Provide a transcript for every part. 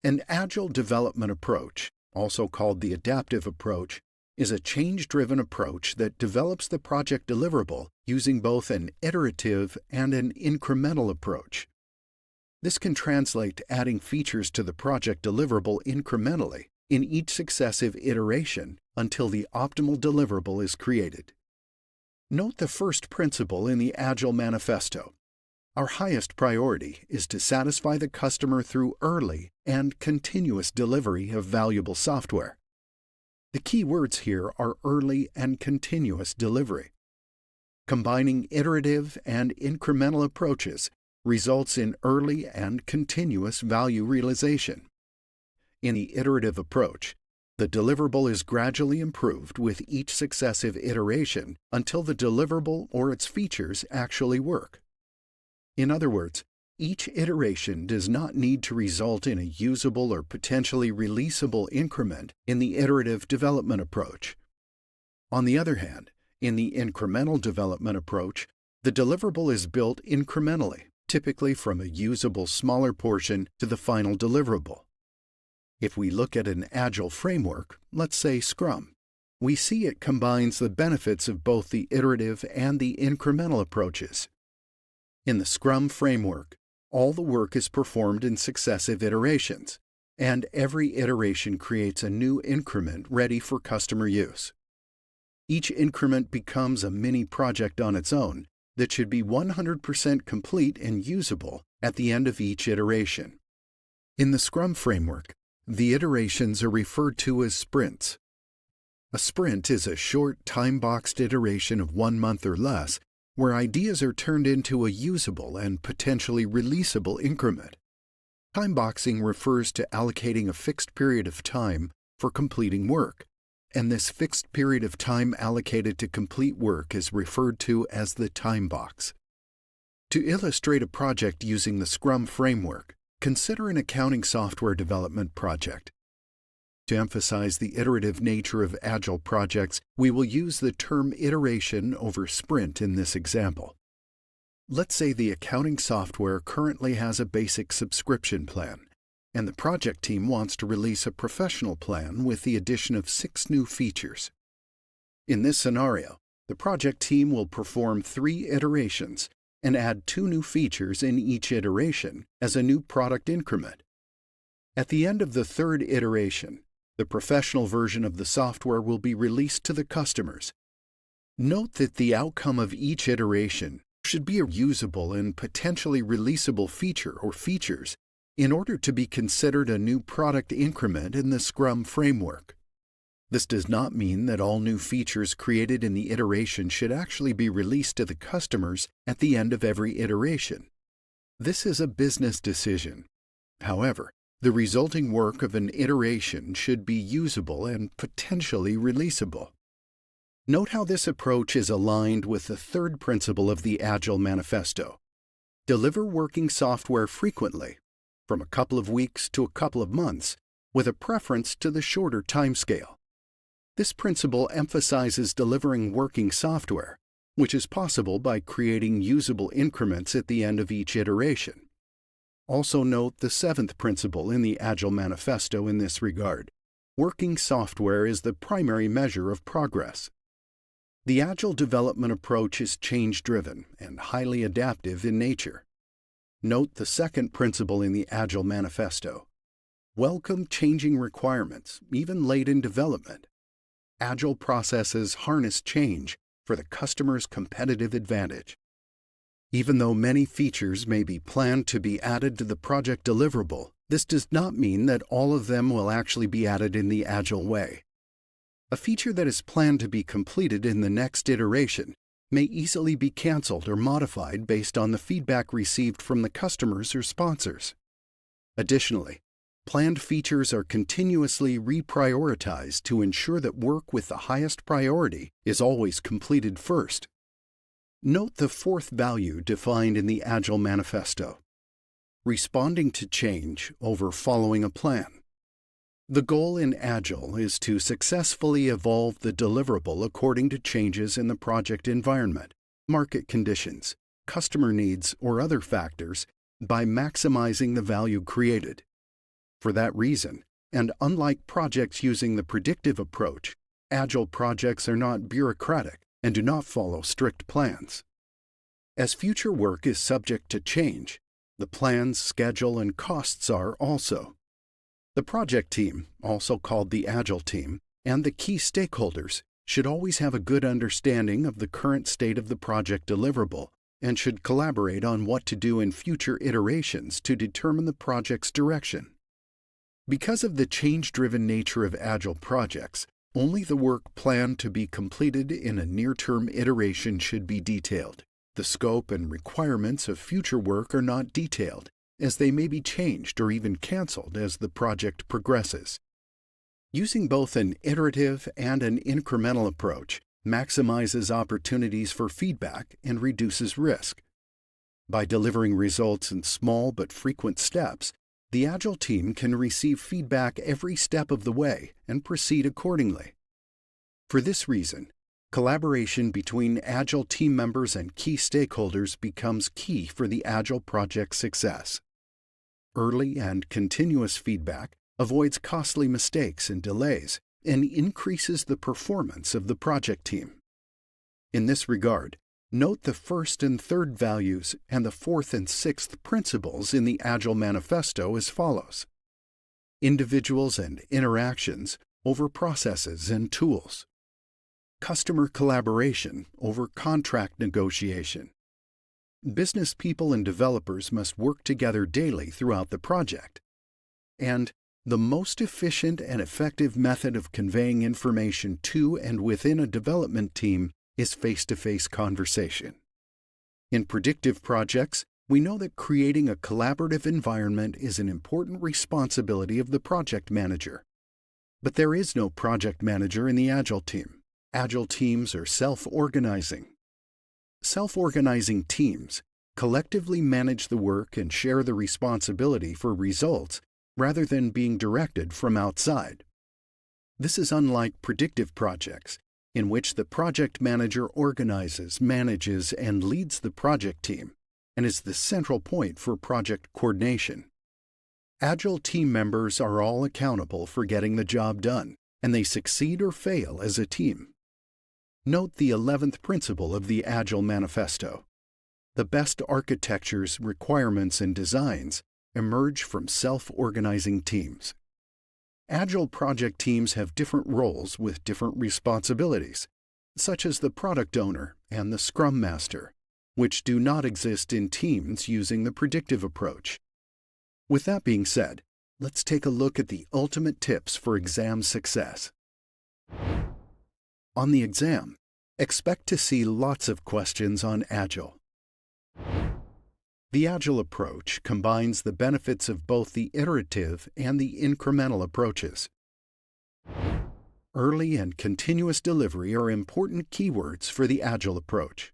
An Agile development approach, also called the adaptive approach, is a change-driven approach that develops the project deliverable using both an iterative and an incremental approach. This can translate to adding features to the project deliverable incrementally in each successive iteration until the optimal deliverable is created. Note the first principle in the Agile Manifesto. Our highest priority is to satisfy the customer through early and continuous delivery of valuable software. The key words here are early and continuous delivery. Combining iterative and incremental approaches results in early and continuous value realization. In the iterative approach, the deliverable is gradually improved with each successive iteration until the deliverable or its features actually work. In other words, each iteration does not need to result in a usable or potentially releasable increment in the iterative development approach. On the other hand, in the incremental development approach, the deliverable is built incrementally, typically from a usable smaller portion to the final deliverable. If we look at an Agile framework, let's say Scrum, we see it combines the benefits of both the iterative and the incremental approaches. In the Scrum framework, all the work is performed in successive iterations, and every iteration creates a new increment ready for customer use. Each increment becomes a mini project on its own that should be 100% complete and usable at the end of each iteration. In the Scrum framework, the iterations are referred to as sprints. A sprint is a short, time-boxed iteration of 1 month or less where ideas are turned into a usable and potentially releasable increment. Time-boxing refers to allocating a fixed period of time for completing work, and this fixed period of time allocated to complete work is referred to as the time box. To illustrate a project using the Scrum framework, consider an accounting software development project. To emphasize the iterative nature of Agile projects, we will use the term iteration over sprint in this example. Let's say the accounting software currently has a basic subscription plan, and the project team wants to release a professional plan with the addition of 6 new features. In this scenario, the project team will perform 3 iterations and add 2 new features in each iteration as a new product increment. At the end of the 3rd iteration, the professional version of the software will be released to the customers. Note that the outcome of each iteration should be a usable and potentially releasable feature or features in order to be considered a new product increment in the Scrum framework. This does not mean that all new features created in the iteration should actually be released to the customers at the end of every iteration. This is a business decision. However, the resulting work of an iteration should be usable and potentially releasable. Note how this approach is aligned with the 3rd principle of the Agile Manifesto. Deliver working software frequently, from a couple of weeks to a couple of months, with a preference to the shorter timescale. This principle emphasizes delivering working software, which is possible by creating usable increments at the end of each iteration. Also note the 7th principle in the Agile Manifesto in this regard. Working software is the primary measure of progress. The Agile development approach is change-driven and highly adaptive in nature. Note the 2nd principle in the Agile Manifesto. Welcome changing requirements, even late in development. Agile processes harness change for the customer's competitive advantage. Even though many features may be planned to be added to the project deliverable, this does not mean that all of them will actually be added in the Agile way. A feature that is planned to be completed in the next iteration may easily be canceled or modified based on the feedback received from the customers or sponsors. Additionally, planned features are continuously reprioritized to ensure that work with the highest priority is always completed first. Note the 4th value defined in the Agile Manifesto: responding to change over following a plan. The goal in Agile is to successfully evolve the deliverable according to changes in the project environment, market conditions, customer needs, or other factors by maximizing the value created. For that reason, and unlike projects using the predictive approach, Agile projects are not bureaucratic and do not follow strict plans. As future work is subject to change, the plans, schedule, and costs are also. The project team, also called the Agile team, and the key stakeholders should always have a good understanding of the current state of the project deliverable and should collaborate on what to do in future iterations to determine the project's direction. Because of the change-driven nature of Agile projects, only the work planned to be completed in a near-term iteration should be detailed. The scope and requirements of future work are not detailed, as they may be changed or even canceled as the project progresses. Using both an iterative and an incremental approach maximizes opportunities for feedback and reduces risk. By delivering results in small but frequent steps, the Agile team can receive feedback every step of the way and proceed accordingly. For this reason, collaboration between Agile team members and key stakeholders becomes key for the Agile project's success. Early and continuous feedback avoids costly mistakes and delays and increases the performance of the project team. In this regard, note the first and third values and the fourth and sixth principles in the Agile Manifesto as follows: individuals and interactions over processes and tools, customer collaboration over contract negotiation, business people and developers must work together daily throughout the project, and the most efficient and effective method of conveying information to and within a development team is face-to-face conversation. In predictive projects, we know that creating a collaborative environment is an important responsibility of the project manager. But there is no project manager in the Agile team. Agile teams are self-organizing. Self-organizing teams collectively manage the work and share the responsibility for results rather than being directed from outside. This is unlike predictive projects, in which the project manager organizes, manages, and leads the project team, and is the central point for project coordination. Agile team members are all accountable for getting the job done, and they succeed or fail as a team. Note the 11th principle of the Agile Manifesto. The best architectures, requirements, and designs emerge from self-organizing teams. Agile project teams have different roles with different responsibilities, such as the product owner and the Scrum Master, which do not exist in teams using the predictive approach. With that being said, let's take a look at the ultimate tips for exam success. On the exam, expect to see lots of questions on Agile. The Agile approach combines the benefits of both the iterative and the incremental approaches. Early and continuous delivery are important keywords for the Agile approach.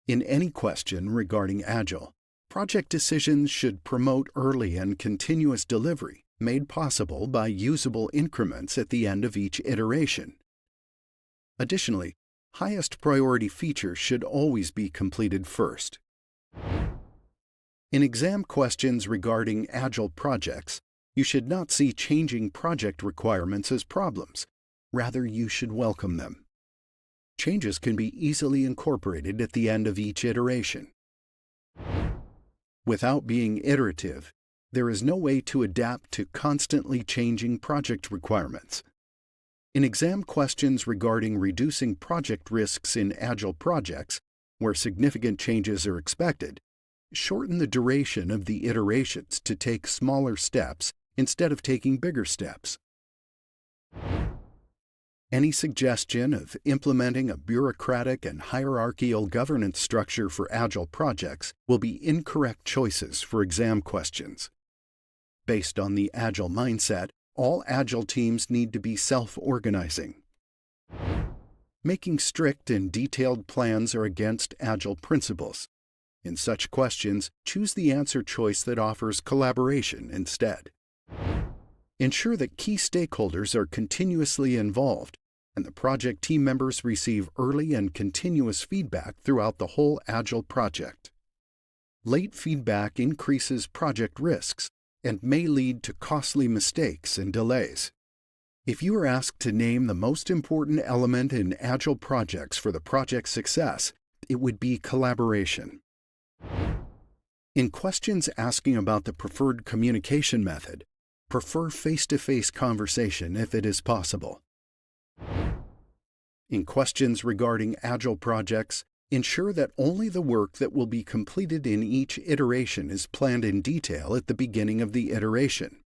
In any question regarding Agile, project decisions should promote early and continuous delivery made possible by usable increments at the end of each iteration. Additionally, highest priority features should always be completed first. In exam questions regarding Agile projects, you should not see changing project requirements as problems. Rather, you should welcome them. Changes can be easily incorporated at the end of each iteration. Without being iterative, there is no way to adapt to constantly changing project requirements. In exam questions regarding reducing project risks in Agile projects, where significant changes are expected, shorten the duration of the iterations to take smaller steps instead of taking bigger steps. Any suggestion of implementing a bureaucratic and hierarchical governance structure for Agile projects will be incorrect choices for exam questions. Based on the Agile mindset, all Agile teams need to be self-organizing. Making strict and detailed plans are against Agile principles. In such questions, choose the answer choice that offers collaboration instead. Ensure that key stakeholders are continuously involved and the project team members receive early and continuous feedback throughout the whole Agile project. Late feedback increases project risks and may lead to costly mistakes and delays. If you are asked to name the most important element in Agile projects for the project's success, it would be collaboration. In questions asking about the preferred communication method, prefer face-to-face conversation if it is possible. In questions regarding Agile projects, ensure that only the work that will be completed in each iteration is planned in detail at the beginning of the iteration.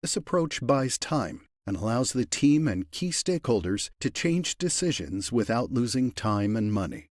This approach buys time and allows the team and key stakeholders to change decisions without losing time and money.